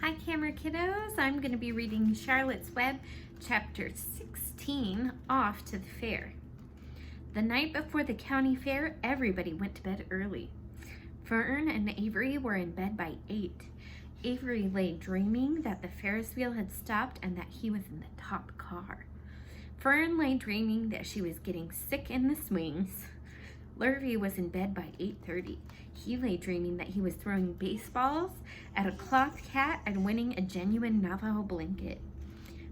Hi Camera Kiddos, I'm going to be reading Charlotte's Web, chapter 16, Off to the Fair. The night before the county fair, everybody went to bed early. Fern and Avery were in bed by 8. Avery lay dreaming that the Ferris wheel had stopped and that he was in the top car. Fern lay dreaming that she was getting sick in the swings. Lurvy was in bed by 8:30. He lay dreaming that he was throwing baseballs at a cloth cat and winning a genuine Navajo blanket.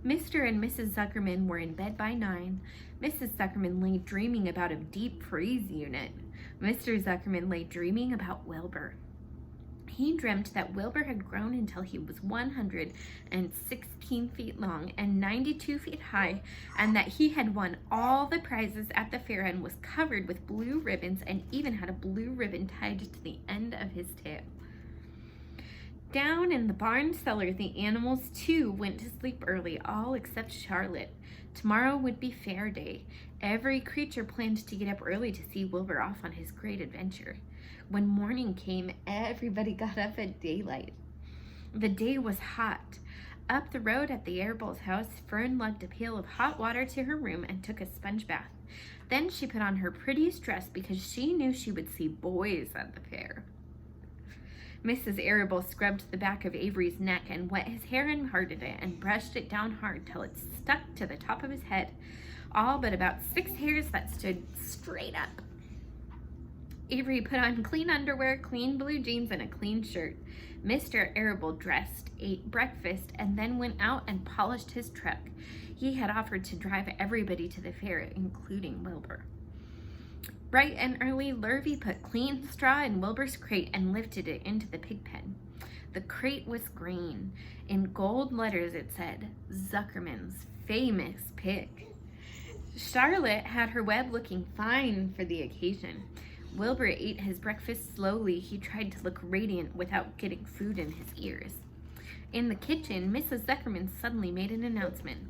Mr. and Mrs. Zuckerman were in bed by 9. Mrs. Zuckerman lay dreaming about a deep freeze unit. Mr. Zuckerman lay dreaming about Wilbur. He dreamt that Wilbur had grown until he was 116 feet long and 92 feet high, and that he had won all the prizes at the fair and was covered with blue ribbons and even had a blue ribbon tied to the end of his tail. Down in the barn cellar, the animals too went to sleep early, all except Charlotte. Tomorrow would be fair day. Every creature planned to get up early to see Wilbur off on his great adventure. When morning came, everybody got up at daylight. The day was hot. Up the road at the Arable's house, Fern lugged a pail of hot water to her room and took a sponge bath. Then she put on her prettiest dress because she knew she would see boys at the fair. Mrs. Arable scrubbed the back of Avery's neck and wet his hair and parted it and brushed it down hard till it stuck to the top of his head, all but about 6 hairs that stood straight up. Avery put on clean underwear, clean blue jeans, and a clean shirt. Mr. Arable dressed, ate breakfast, and then went out and polished his truck. He had offered to drive everybody to the fair, including Wilbur. Bright and early, Lurvy put clean straw in Wilbur's crate and lifted it into the pig pen. The crate was green. In gold letters it said, "Zuckerman's famous pig." Charlotte had her web looking fine for the occasion. Wilbur ate his breakfast slowly. He tried to look radiant without getting food in his ears. In the kitchen, Mrs. Zuckerman suddenly made an announcement.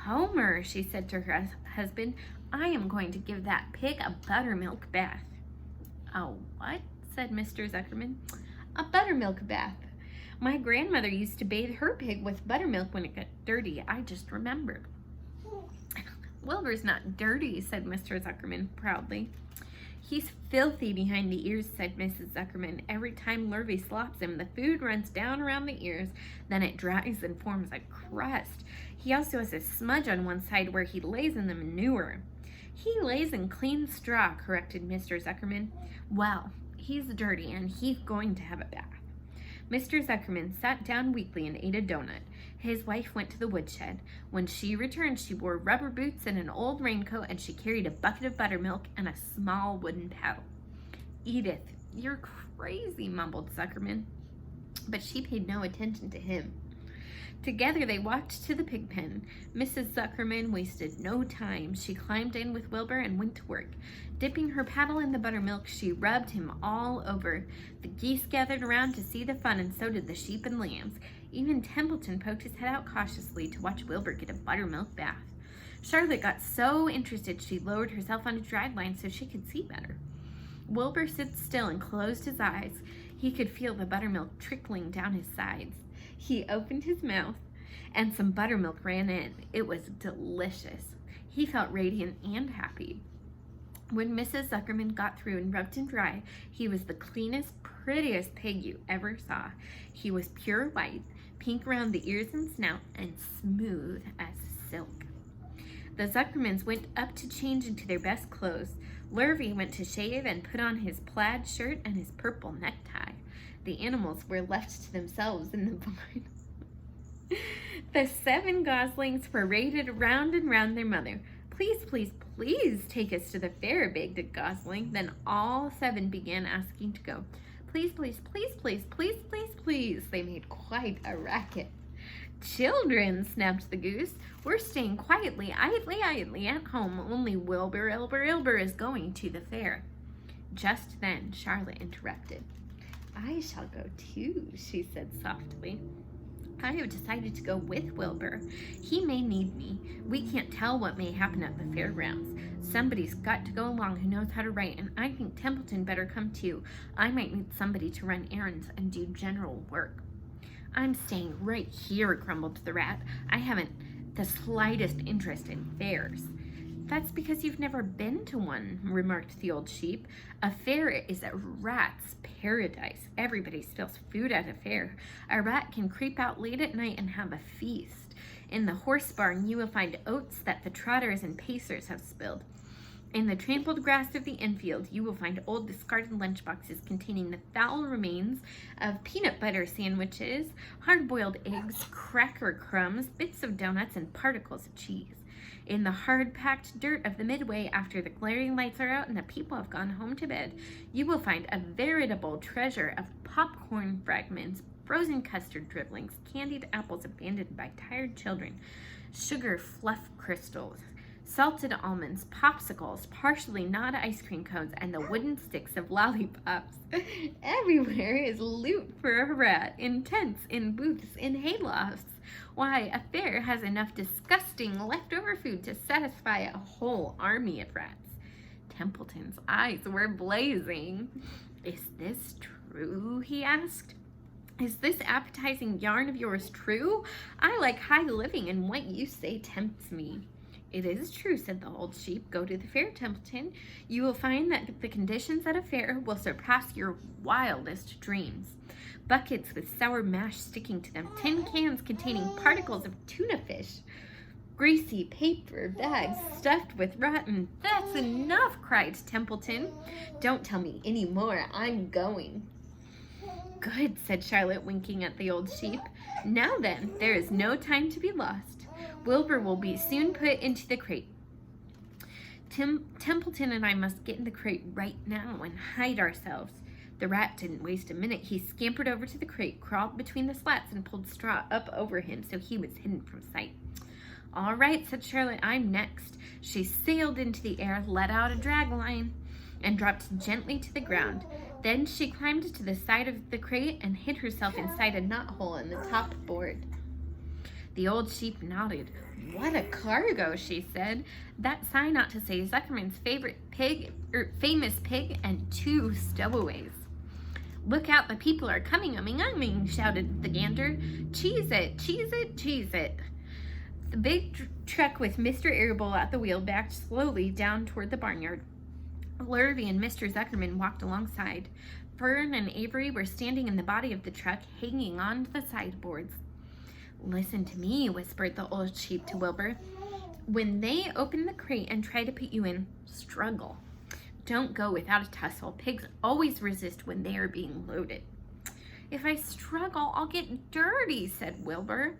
"Homer," she said to her husband, "I am going to give that pig a buttermilk bath." "A what?" said Mr. Zuckerman. "A buttermilk bath. My grandmother used to bathe her pig with buttermilk when it got dirty. I just remembered." "Wilbur's not dirty," said Mr. Zuckerman proudly. "He's filthy behind the ears," said Mrs. Zuckerman. "Every time Lurvy slops him, the food runs down around the ears, then it dries and forms a crust. He also has a smudge on one side where he lays in the manure." "He lays in clean straw," corrected Mr. Zuckerman. "Well, he's dirty and he's going to have a bath." Mr. Zuckerman sat down weakly and ate a donut. His wife went to the woodshed. When she returned, she wore rubber boots and an old raincoat, and she carried a bucket of buttermilk and a small wooden paddle. "Edith, you're crazy," mumbled Zuckerman. But she paid no attention to him. Together they walked to the pig pen. Mrs. Zuckerman wasted no time. She climbed in with Wilbur and went to work. Dipping her paddle in the buttermilk, she rubbed him all over. The geese gathered around to see the fun, and so did the sheep and lambs. Even Templeton poked his head out cautiously to watch Wilbur get a buttermilk bath. Charlotte got so interested she lowered herself on a drag line so she could see better. Wilbur stood still and closed his eyes. He could feel the buttermilk trickling down his sides. He opened his mouth, and some buttermilk ran in. It was delicious. He felt radiant and happy. When Mrs. Zuckerman got through and rubbed him dry, he was the cleanest, prettiest pig you ever saw. He was pure white, pink around the ears and snout, and smooth as silk. The Zuckermans went up to change into their best clothes. Lurvy went to shave and put on his plaid shirt and his purple necktie. The animals were left to themselves in the barn. The 7 goslings paraded round and round their mother. "Please, please, please take us to the fair," begged a gosling. Then all 7 began asking to go. "Please, please, please, please, please, please, please." They made quite a racket. "Children," snapped the goose, "we're staying quietly, idly at home. Only Wilbur, Ilber is going to the fair." Just then Charlotte interrupted. "I shall go too," she said softly. "I have decided to go with Wilbur. He may need me. We can't tell what may happen at the fairgrounds. Somebody's got to go along who knows how to write, and I think Templeton better come too. I might need somebody to run errands and do general work." I'm staying right here, grumbled the rat. I haven't the slightest interest in fairs. That's because you've never been to one, remarked the old sheep. A fair is a rat's paradise. Everybody steals food at a fair. A rat can creep out late at night and have a feast. In the horse barn, you will find oats that the trotters and pacers have spilled. In the trampled grass of the infield, you will find old discarded lunchboxes containing the foul remains of peanut butter sandwiches, hard-boiled eggs, cracker crumbs, bits of donuts, and particles of cheese. In the hard-packed dirt of the midway, after the glaring lights are out and the people have gone home to bed, you will find a veritable treasure of popcorn fragments, frozen custard dribblings, candied apples abandoned by tired children, sugar fluff crystals, salted almonds, popsicles, partially gnawed ice cream cones, and the wooden sticks of lollipops. Everywhere is loot for a rat, in tents, in booths, in haylofts. Why, a fair has enough disgusting leftover food to satisfy a whole army of rats. Templeton's eyes were blazing. Is this true? He asked. Is this appetizing yarn of yours true? I like high living, and what you say tempts me. It is true, said the old sheep. Go to the fair, Templeton. You will find that the conditions at a fair will surpass your wildest dreams. Buckets with sour mash sticking to them, tin cans containing particles of tuna fish, greasy paper bags stuffed with rotten. That's enough, cried Templeton. Don't tell me any more. I'm going. Good, said Charlotte, winking at the old sheep. Now then, there is no time to be lost. Wilbur will be soon put into the crate. Templeton and I must get in the crate right now and hide ourselves. The rat didn't waste a minute. He scampered over to the crate, crawled between the slats, and pulled straw up over him so he was hidden from sight. All right, said Charlotte, I'm next. She sailed into the air, let out a drag line, and dropped gently to the ground. Then she climbed to the side of the crate and hid herself inside a knothole in the top board. The old sheep nodded. What a cargo, she said. That sign ought to say Zuckerman's famous pig and 2 stowaways. Look out, the people are coming, umming, shouted the gander. Cheese it, cheese it, cheese it. The big truck with Mr. Arable at the wheel backed slowly down toward the barnyard. Lurvy and Mr. Zuckerman walked alongside. Fern and Avery were standing in the body of the truck, hanging on to the sideboards. Listen to me, whispered the old sheep to Wilbur. When they open the crate and try to put you in, struggle. Don't go without a tussle. Pigs always resist when they are being loaded. If I struggle, I'll get dirty, said Wilbur.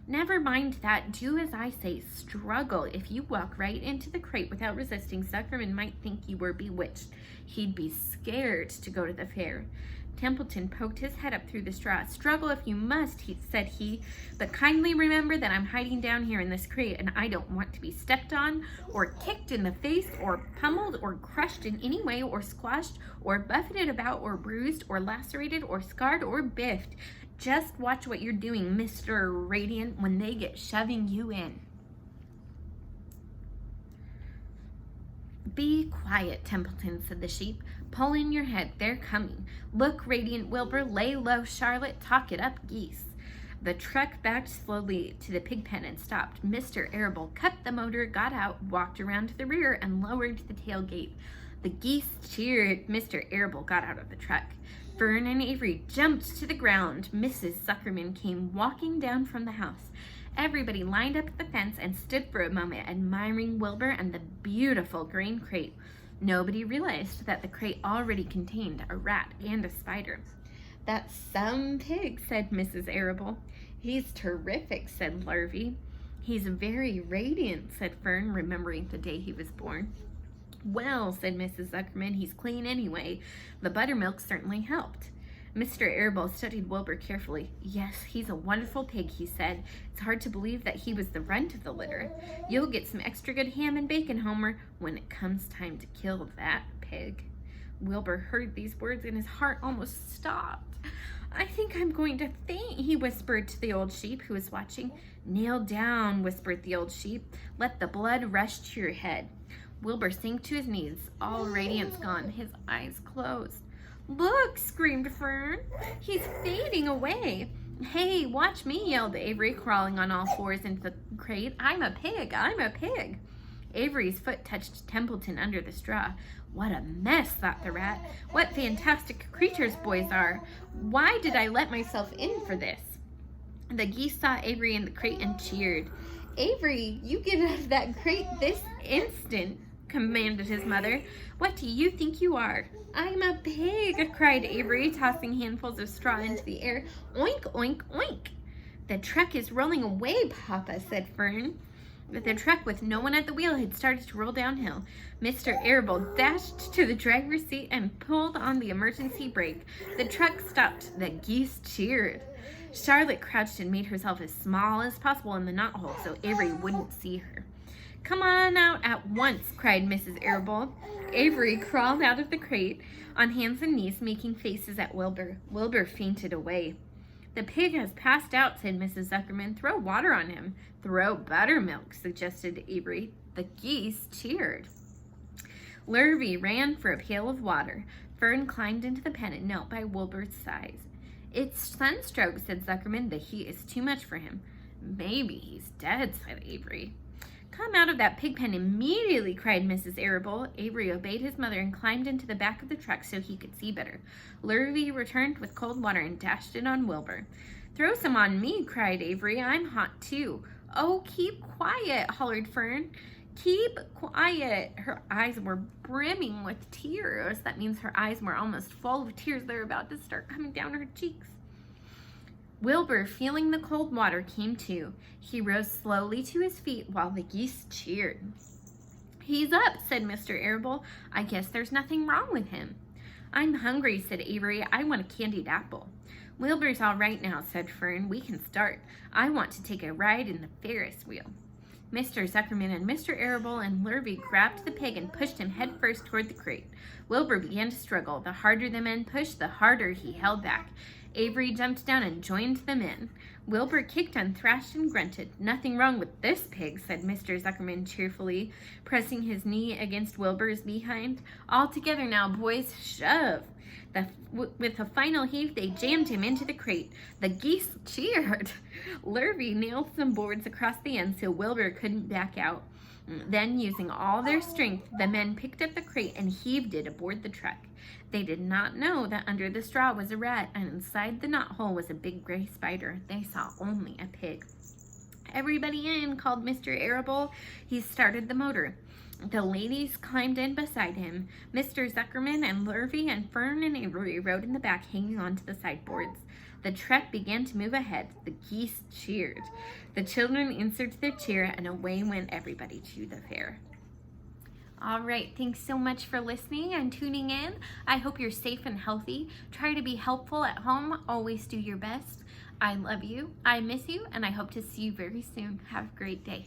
Never mind that. Do as I say. Struggle. If you walk right into the crate without resisting, Zuckerman might think you were bewitched. He'd be scared to go to the fair. Templeton poked his head up through the straw. Struggle if you must, said he, but kindly remember that I'm hiding down here in this crate and I don't want to be stepped on or kicked in the face or pummeled or crushed in any way or squashed or buffeted about or bruised or lacerated or scarred or biffed. Just watch what you're doing, Mr. Radiant, when they get shoving you in. Be quiet, Templeton, said the sheep. Pull in your head. They're coming. Look, Radiant Wilbur. Lay low, Charlotte. Talk it up, geese. The truck backed slowly to the pig pen and stopped. Mr. Arable cut the motor, got out, walked around to the rear, and lowered the tailgate. The geese cheered. Mr. Arable got out of the truck. Fern and Avery jumped to the ground. Mrs. Zuckerman came walking down from the house. Everybody lined up at the fence and stood for a moment, admiring Wilbur and the beautiful green crate. Nobody realized that the crate already contained a rat and a spider. That's some pig, said Mrs. Arable. He's terrific, said Lurvy. He's very radiant, said Fern, remembering the day he was born. Well, said Mrs. Zuckerman, he's clean anyway. The buttermilk certainly helped. Mr. Arable studied Wilbur carefully. Yes, he's a wonderful pig, he said. It's hard to believe that he was the runt of the litter. You'll get some extra good ham and bacon, Homer, when it comes time to kill that pig. Wilbur heard these words and his heart almost stopped. I think I'm going to faint, he whispered to the old sheep who was watching. Kneel down, whispered the old sheep. Let the blood rush to your head. Wilbur sank to his knees, all radiance gone, his eyes closed. Look, screamed Fern. He's fading away. Hey, watch me, yelled Avery, crawling on all fours into the crate. I'm a pig, I'm a pig. Avery's foot touched Templeton under the straw. What a mess, thought the rat. What fantastic creatures boys are. Why did I let myself in for this? The geese saw Avery in the crate and cheered. Avery, you get out of that crate this instant, commanded his mother. What do you think you are? I'm a pig, cried Avery, tossing handfuls of straw into the air. Oink, oink, oink. The truck is rolling away, Papa, said Fern. The truck, with no one at the wheel, had started to roll downhill. Mr. Arable dashed to the driver's seat and pulled on the emergency brake. The truck stopped. The geese cheered. Charlotte crouched and made herself as small as possible in the knothole so Avery wouldn't see her. Come on out at once, cried Mrs. Arable. Avery crawled out of the crate on hands and knees, making faces at Wilbur. Wilbur fainted away. The pig has passed out, said Mrs. Zuckerman. Throw water on him. Throw buttermilk, suggested Avery. The geese cheered. Lurvy ran for a pail of water. Fern climbed into the pen and knelt by Wilbur's side. It's sunstroke, said Zuckerman. The heat is too much for him. Maybe he's dead, said Avery. Come out of that pig pen immediately, cried Mrs. Arable. Avery obeyed his mother and climbed into the back of the truck so he could see better. Lurvy returned with cold water and dashed it on Wilbur. Throw some on me, cried Avery. I'm hot too. Oh, keep quiet, hollered Fern. Keep quiet. Her eyes were brimming with tears. That means her eyes were almost full of tears. They were about to start coming down her cheeks. Wilbur, feeling the cold water, came to. He rose slowly to his feet while the geese cheered. He's up, said Mr. Arable. I guess there's nothing wrong with him. I'm hungry, said Avery. I want a candied apple. Wilbur's all right now, said Fern. We can start. I want to take a ride in the Ferris wheel. Mr. Zuckerman and Mr. Arable and Lurvy grabbed the pig and pushed him headfirst toward the crate. Wilbur began to struggle. The harder the men pushed, the harder he held back. Avery jumped down and joined them in. Wilbur kicked and thrashed and grunted. Nothing wrong with this pig, said Mr. Zuckerman cheerfully, pressing his knee against Wilbur's behind. All together now, boys, shove. With a final heave, they jammed him into the crate. The geese cheered. Lurvy nailed some boards across the end so Wilbur couldn't back out. Then, using all their strength, the men picked up the crate and heaved it aboard the truck. They did not know that under the straw was a rat, and inside the knothole was a big gray spider. They saw only a pig. Everybody in, called Mr. Arable. He started the motor. The ladies climbed in beside him. Mr. Zuckerman and Lurvy and Fern and Avery rode in the back, hanging onto the sideboards. The truck began to move ahead. The geese cheered. The children inserted their cheer, and away went everybody to the fair. All right, thanks so much for listening and tuning in. I hope you're safe and healthy. Try to be helpful at home. Always do your best. I love you. I miss you, and I hope to see you very soon. Have a great day.